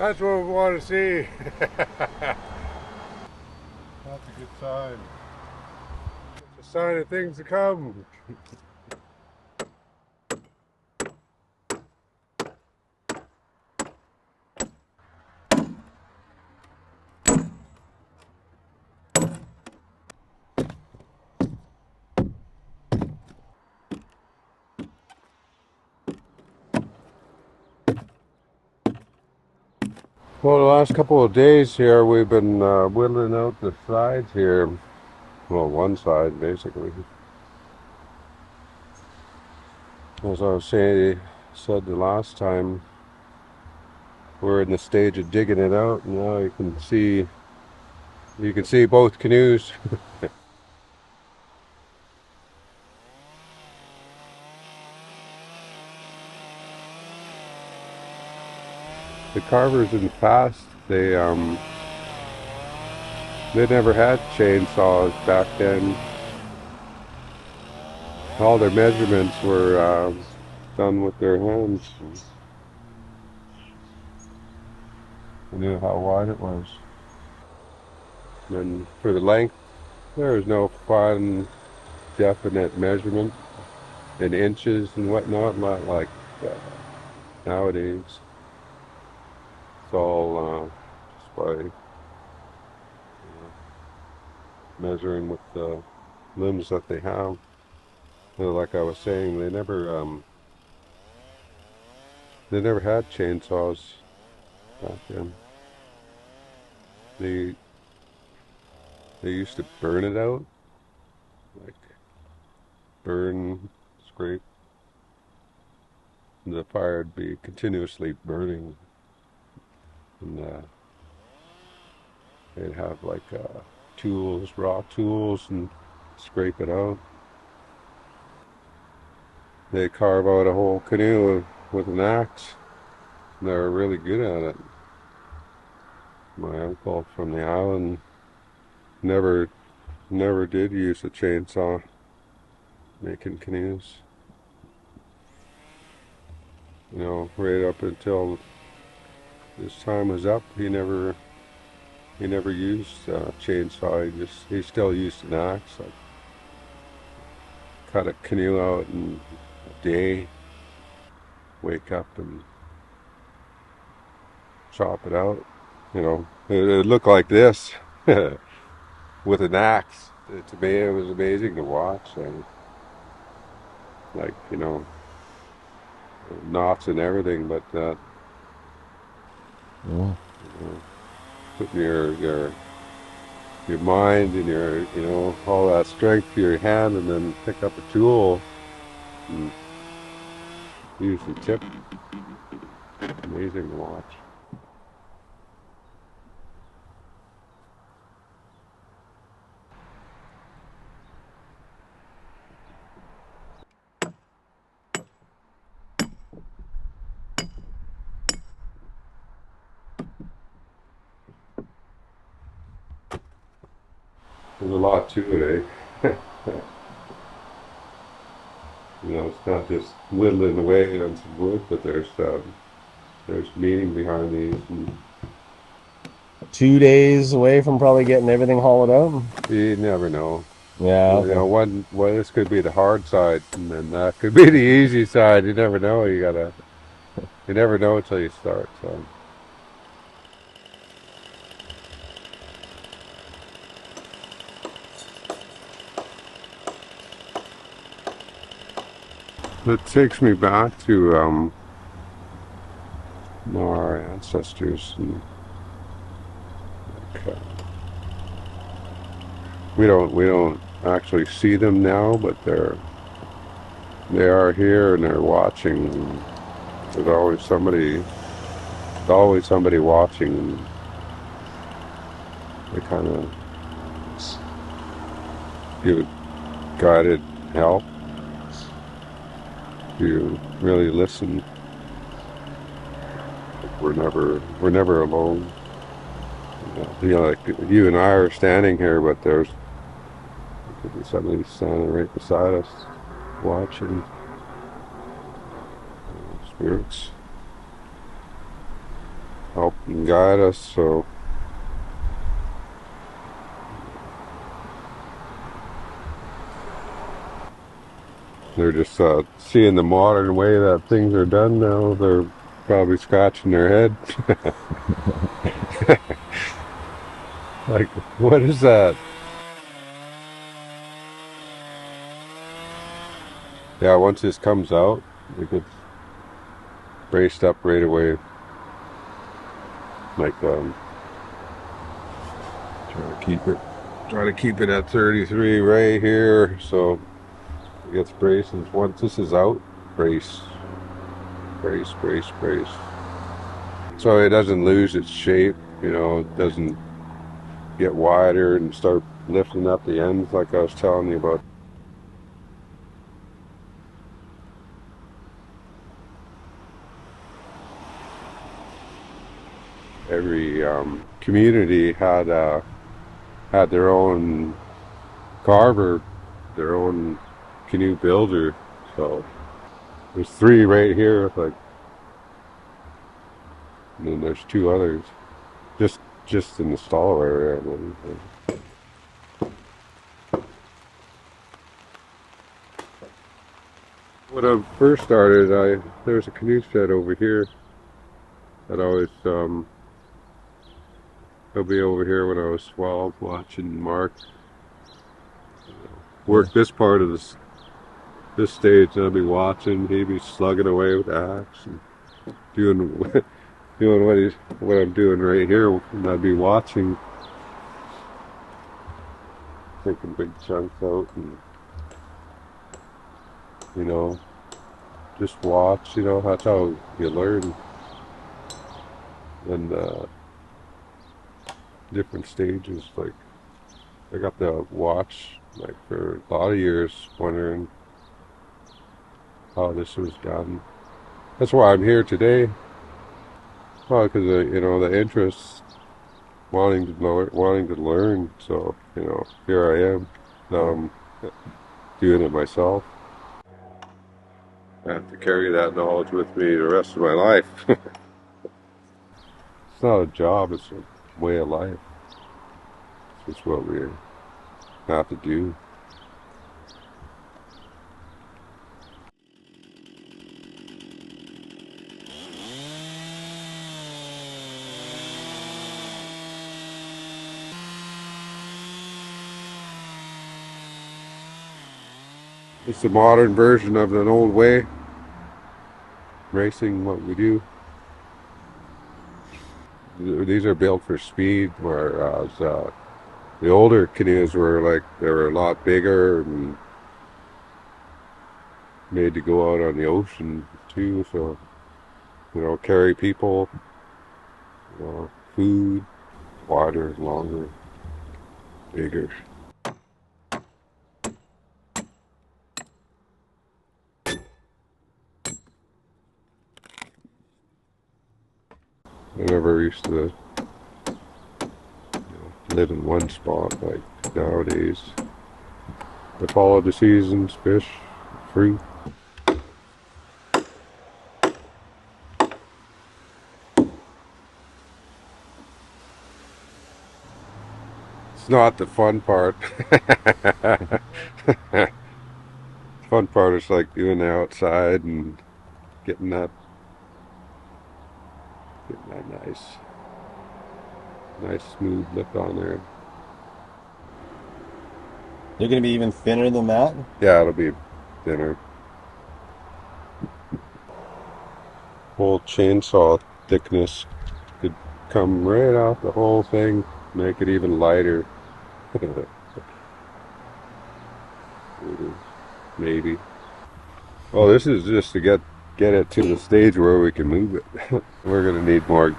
That's what we want to see. That's a good sign. It's a sign of things to come. Well, the last couple of days here, we've been whittling out the sides here. Well, one side, basically. As I was saying, said the last time, we're in the stage of digging it out, and now you can see both canoes. The carvers in the past, they never had chainsaws back then. All their measurements were done with their hands. They knew how wide it was. And for the length, there was no fine, definite measurement in inches and whatnot, not like nowadays. It's all just by measuring with the limbs that they have. Like I was saying, they never had chainsaws back then. They used to burn it out, like burn, scrape. And the fire would be continuously burning, and they'd have like tools, raw tools, and scrape it out. They carve out a whole canoe with an axe. And they were really good at it. My uncle from the island never did use a chainsaw making canoes. You know, right up until his time was up, he never used a chainsaw. He still used an axe. Like, cut a canoe out in a day, wake up and chop it out. You know, it looked like this with an axe. To me, it was amazing to watch. And like, you know, knots and everything, but Yeah. you know, putting your mind and your, you know, all that strength to your hand, and then pick up a tool and use the tip. Amazing to watch. There's a lot to it, eh? You know, it's not just whittling away on some wood, but there's meaning behind these. And 2 days away from probably getting everything hauled out. you never know. Yeah. You know, this could be the hard side, and then that could be the easy side. You never know. You never know until you start. So. It takes me back to our ancestors, and like, we don't actually see them now, but they are here and they're watching. And there's always somebody watching, and they kind of give guided help. You really listen. We're never alone. You know, like you and I are standing here, but there's could be somebody standing right beside us, watching. Spirits. help and guide us. So they're just seeing the modern way that things are done now. They're probably scratching their head. Like, what is that? Yeah, once this comes out, it gets braced up right away. Like, try to keep it at 33 right here. So it gets braced. And once this is out, brace, brace, brace, brace. So it doesn't lose its shape. You know, it doesn't get wider and start lifting up the ends like I was telling you about. Every community had their own carver, their own canoe builder. So there's three right here, like, and then there's two others, just in the stall area. When I first started, there was a canoe shed over here that always he'll be over here when I was 12, watching Mark work this part of this stage, and I'd be watching. He'd be slugging away with the axe and doing doing what I'm doing right here, and I'd be watching, taking big chunks out, and you know, just watch. You know, that's how you learn. And different stages, like I got to watch like for a lot of years, wondering how this was done. That's why I'm here today. Well, because you know, the interest, wanting to learn. So you know, here I am. Now I'm doing it myself. I have to carry that knowledge with me the rest of my life. It's not a job; it's a way of life. It's just what we have to do. It's a modern version of an old way, racing what we do. These are built for speed, whereas the older canoes were like, they were a lot bigger and made to go out on the ocean too. So, you know, carry people, food, wider, longer, bigger. I never used to live in one spot like nowadays. I follow the seasons, fish, fruit. It's not the fun part. Fun part is like doing the outside and getting that nice smooth lip on there. They're gonna be even thinner than that. Yeah, it'll be thinner. Whole chainsaw thickness could come right off the whole thing, make it even lighter. Maybe. Well, this is just to get it to the stage where we can move it. We're gonna need more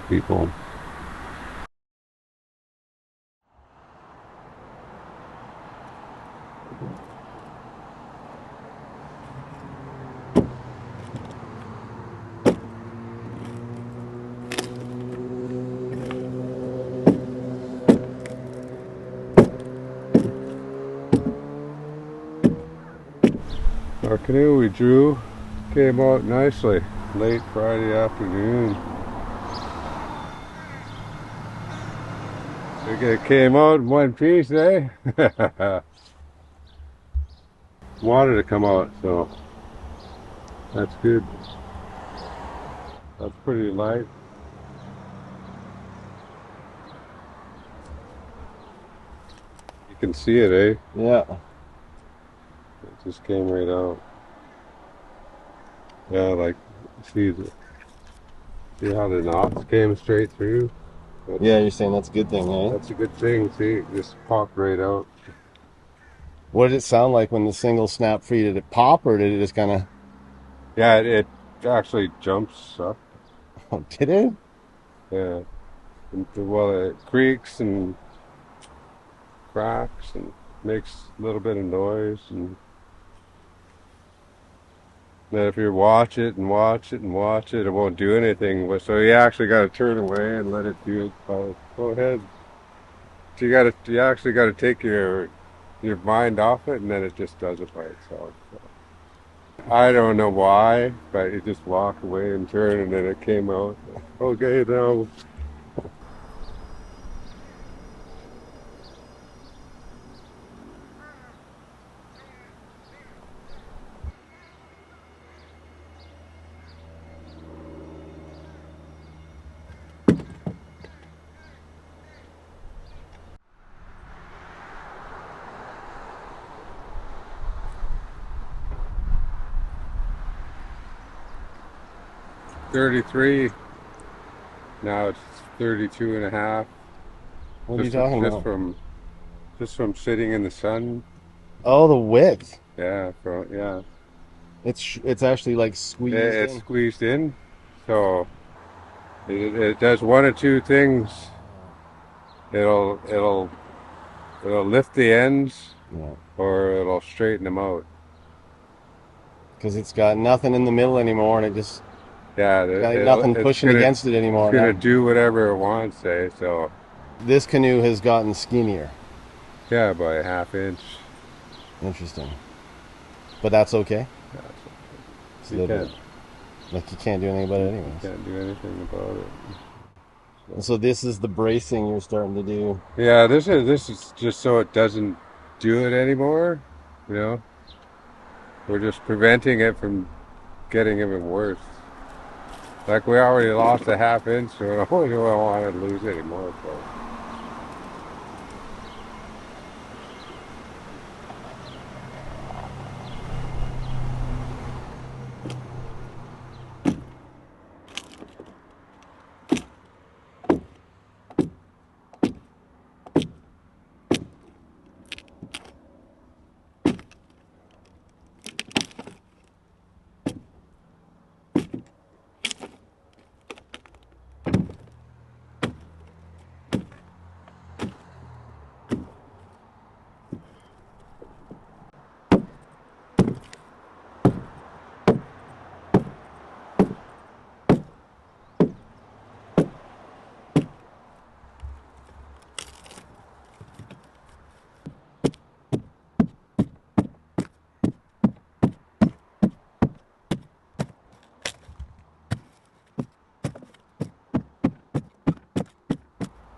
people. Our canoe we drew came out nicely late Friday afternoon. It came out in one piece, eh? Wanted to come out, so that's good. That's pretty light. You can see it, eh? Yeah. It just came right out. Yeah, like see how the knots came straight through? Yeah, you're saying that's a good thing, eh? That's a good thing. See, it just popped right out. What did it sound like when the single snapped free? Did it pop or did it just kind of? Yeah, it actually jumps up. Oh, did it? Yeah, well, it creaks and cracks and makes a little bit of noise. And then if you watch it and watch it and watch it, it won't do anything. So you actually got to turn away and let it do it. Go ahead. So you actually got to take your mind off it, and then it just does it by itself. So. I don't know why, but it just walked away and turned, and then it came out. Okay, now 33. Now it's 32 and a half. What are you talking Just about? from sitting in the sun. Oh, the width. Yeah. It's actually like squeezed It's in. squeezed in, so it does one of two things. It'll it'll it'll lift the ends, Yeah. or it'll straighten them out. Because it's got nothing in the middle anymore, and Yeah, it's got like nothing pushing against it it's anymore gonna now. do whatever it wants, eh? So This canoe has gotten skinnier. yeah, by a half inch. Interesting. But that's okay. That's okay. So You can't like you can't do anything about it you anyways. can't do anything about it. And So, so this is the bracing you're starting to do. yeah, this is just so it doesn't do it anymore. You know, we're just preventing it from getting even worse. Like we already lost a half inch, so we don't want to lose anymore. So.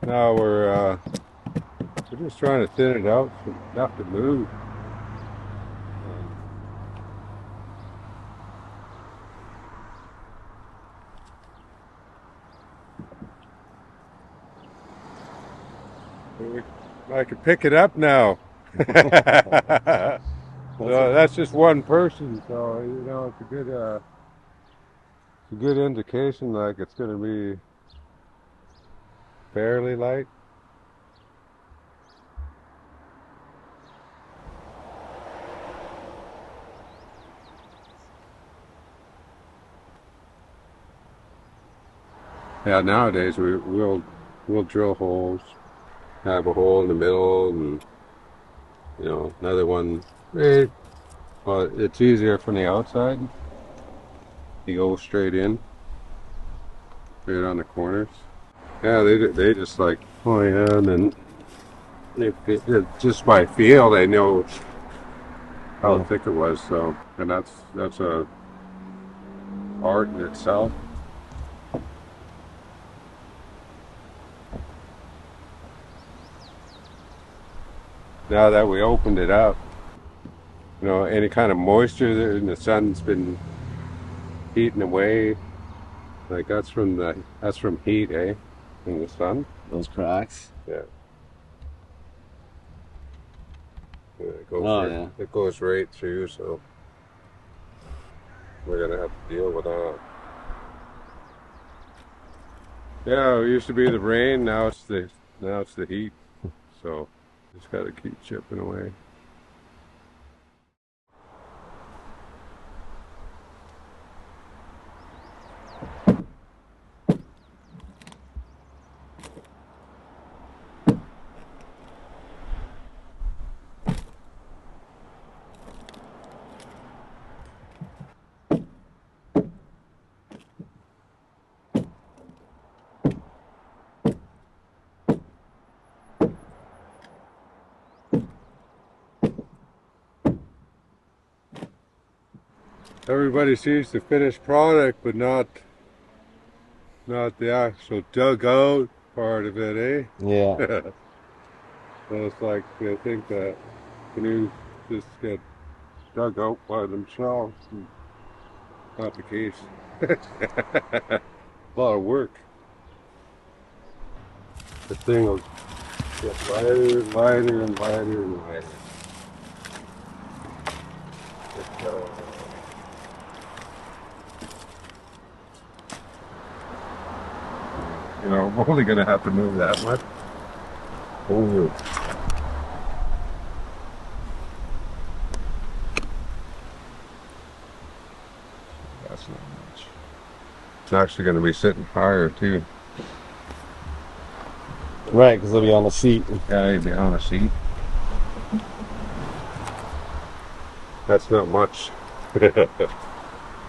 Now we're just trying to thin it out so enough to move. I can pick it up now. So that's just one person. So it's a good indication. Like it's going to be fairly light. Yeah, nowadays we'll drill holes, have a hole in the middle, and another one. Well, it's easier from the outside. You go straight in, straight on the corners. Yeah, they just like, oh yeah, and then just by feel they know how Yeah. thick it was. So, and that's a art in itself. now that we opened it up. You know, any kind of moisture there, and the sun's been heating away. Like that's from heat, eh? In the sun. Those cracks. Yeah. Yeah, Oh yeah. it goes right through, so we're gonna have to deal with that. Yeah, it used to be the rain, now it's the heat. So just gotta keep chipping away. Everybody sees the finished product, but not the actual dugout part of it, Yeah. eh? So it's like they think that canoes just get dug out by themselves. And not the case. A lot of work. The thing will get lighter and lighter and lighter and lighter. It, you know, I'm only going to have to move that much. Over. That's not much. It's actually going to be sitting higher too. Right, because they'll be on the seat. Yeah, you'd be on a seat. That's not much.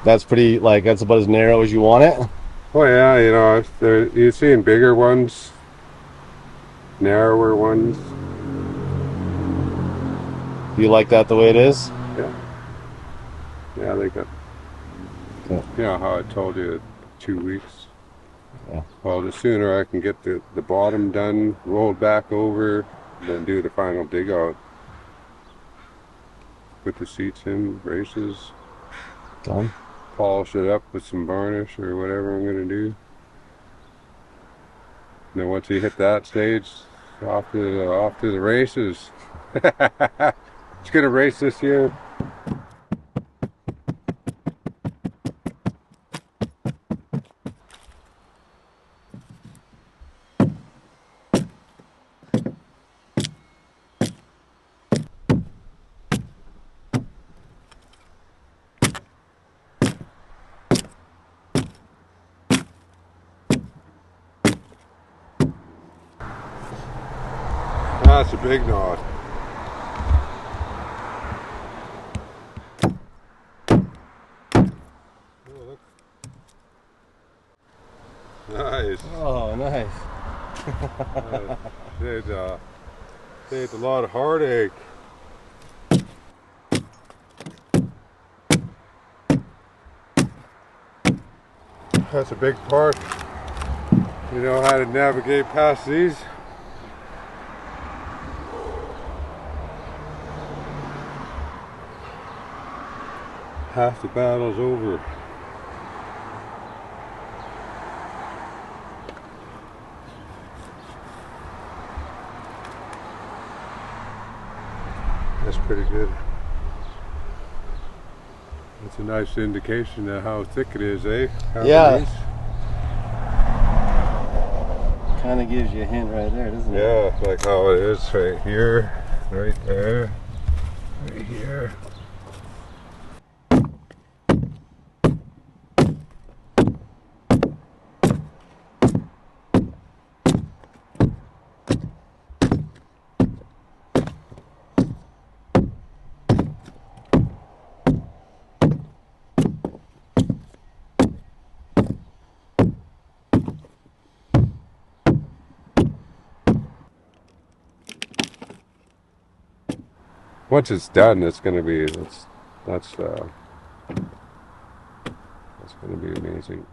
That's pretty, like, that's about as narrow as you want it. Oh yeah, you know, you're seeing bigger ones, narrower ones. You like that the way it is? Yeah, yeah, they got. Yeah. You know how I told you 2 weeks. Yeah. Well, the sooner I can get the bottom done, rolled back over, then do the final dig out. Put the seats in, braces, Done. polish it up with some varnish or whatever I'm gonna do. And then once you hit that stage, off to the races. It's gonna race this year. That's a big knot. Oh, look. Nice. Oh, nice. Saved a lot of heartache. That's a big part. You know how to navigate past these. Half the battle's over. That's pretty good. That's a nice indication of how thick it is, eh? Yeah. Kind of gives you a hint right there, doesn't it? Yeah, like how it is right here, right there, right here. Once it's done, it's gonna be that's gonna be amazing.